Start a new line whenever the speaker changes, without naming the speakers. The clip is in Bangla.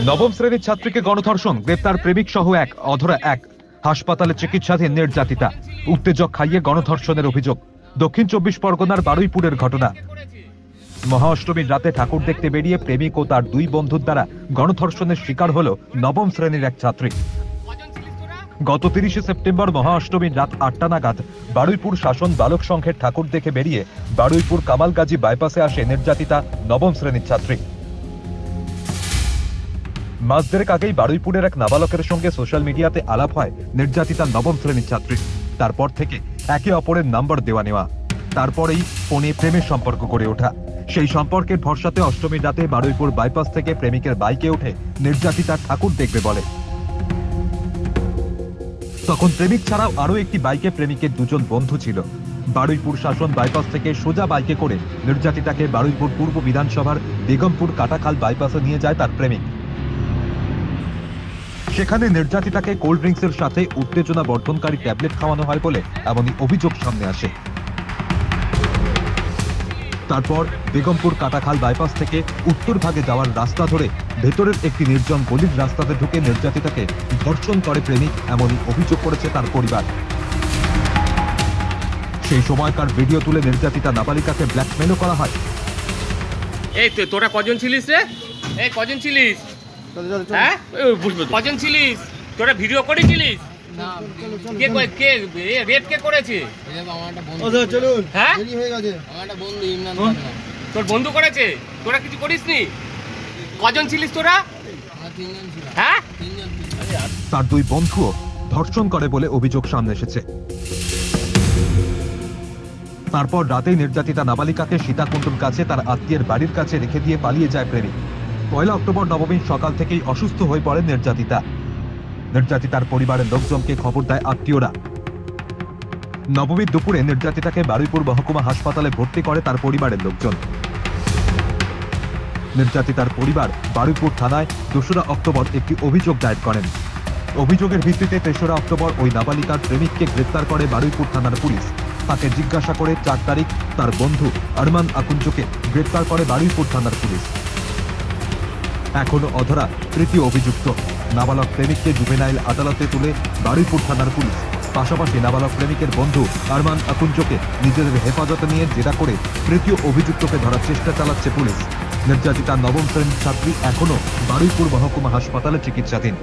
নবম শ্রেণীর ছাত্রীকে গণধর্ষণ, গ্রেপ্তার প্রেমিক সহ এক অধরা এক, হাসপাতালে চিকিৎসাধীন নির্যাতিতা, উত্তেজক খাইয়ে গণধর্ষণের অভিযোগ। দক্ষিণ 24 পরগনার বারুইপুরের ঘটনা। মহা অষ্টমীর রাতে ঠাকুর দেখতে বেরিয়ে প্রেমিক ও তার দুই বন্ধুর দ্বারা গণধর্ষণের শিকার হল নবম শ্রেণীর এক ছাত্রী। গত 30 সেপ্টেম্বর মহা অষ্টমীর রাত 8টা নাগাদ বারুইপুর শাসন বালক সংঘের ঠাকুর দেখে বেরিয়ে বারুইপুর কামালগাজী বাইপাসে আসে নির্যাতিতা নবম শ্রেণীর ছাত্রী। মাস দেড়েক আগেই বারুইপুরের এক নাবালকের সঙ্গে সোশ্যাল মিডিয়াতে আলাপ হয় নির্যাতিতা নবম শ্রেণীর ছাত্রী। তারপর থেকে একে অপরের নাম্বার দেওয়া নেওয়া, তারপরেই ফোনে প্রেমের সম্পর্ক গড়ে ওঠা। সেই সম্পর্কের ভরসাতে অষ্টমীর রাতে বারুইপুর বাইপাস থেকে প্রেমিকের বাইকে উঠে নির্যাতিতা ঠাকুর দেখবে বলে। তখন প্রেমিক ছাড়াও আরো একটি বাইকে প্রেমিকের দুজন বন্ধু ছিল। বারুইপুর শাসন বাইপাস থেকে সোজা বাইকে করে নির্যাতিতাকে বারুইপুর পূর্ব বিধানসভার বেগমপুর কাটাখাল বাইপাসে নিয়ে যায় তার প্রেমিক। সেখানে নির্যাতিতাকে কোল্ড ড্রিঙ্কসের সাথে উত্তেজনা বর্ধনকারী ট্যাবলেট খাওয়ানো হয় বলে এমনই অভিযোগ সামনে আসে। তারপর বেগমপুর কাটাখাল বাইপাস থেকে উত্তর ভাগে যাওয়ার রাস্তা ধরে ভেতরের একটি নির্জন গলির রাস্তাতে ঢুকে নির্যাতিতাকে ধর্ষণ করে প্রেমিক, এমনই অভিযোগ করেছে তার পরিবার। সেই সময়কার ভিডিও তুলে নির্যাতিতা নাবালিকাকে ব্ল্যাকমেলও করা হয়।
এই তোরা কজন ছিলিস রে? এই কজন ছিলিস? হ্যাঁ, কজন ছিলিস? তোরা ভিডিও করেছিলিস? কে রেপ কে করেছে? হ্যাঁ, তোর বন্ধু করেছে, তোরা কিছু করিসনি? কজন ছিলিস তোরা? হ্যাঁ,
তার দুই বন্ধুও ধর্ষণ করে বলে অভিযোগ সামনে এসেছে। তারপর রাতেই নির্যাতিতা নাবালিকাকে সীতাকুণ্ডুর কাছে তার আত্মীয়ের বাড়ির কাছে রেখে দিয়ে পালিয়ে যায় প্রেমিক। 1 অক্টোবর নবমীর সকাল থেকেই অসুস্থ হয়ে পড়ে নির্যাতিতা। নির্যাতিতার পরিবারের লোকজনকে খবর দেয় আত্মীয়রা। নবমীর দুপুরে নির্যাতিতাকে বারুইপুর মহকুমা হাসপাতালে ভর্তি করে তার পরিবারের লোকজন। নির্যাতিতার পরিবার বারুইপুর থানায় 2রা অক্টোবর একটি অভিযোগ দায়ের করেন। অভিযোগের ভিত্তিতে 3রা অক্টোবর ওই নাবালিকার প্রেমিককে গ্রেফতার করে বারুইপুর থানার পুলিশ। তাকে জিজ্ঞাসা করে 4 তারিখ তার বন্ধু আরমান আকুঞ্জকে গ্রেফতার করে বারুইপুর থানার পুলিশ। এখনো অধরা তৃতীয় অভিযুক্ত নাবালক প্রেমিককে জুভেনাইল আদালতে তুলে বারুইপুর থানার পুলিশ। পাশাপাশি নাবালক প্রেমিকের বন্ধু আরমান আকুঞ্জকে নিজেদের হেফাজতে নিয়ে জেরা করে তৃতীয় অভিযুক্তকে ধরার চেষ্টা চালাচ্ছে পুলিশ। নির্যাতিতা নবম শ্রেণীর ছাত্রী এখনো বারুইপুর মহকুমা হাসপাতালে চিকিৎসাধীন।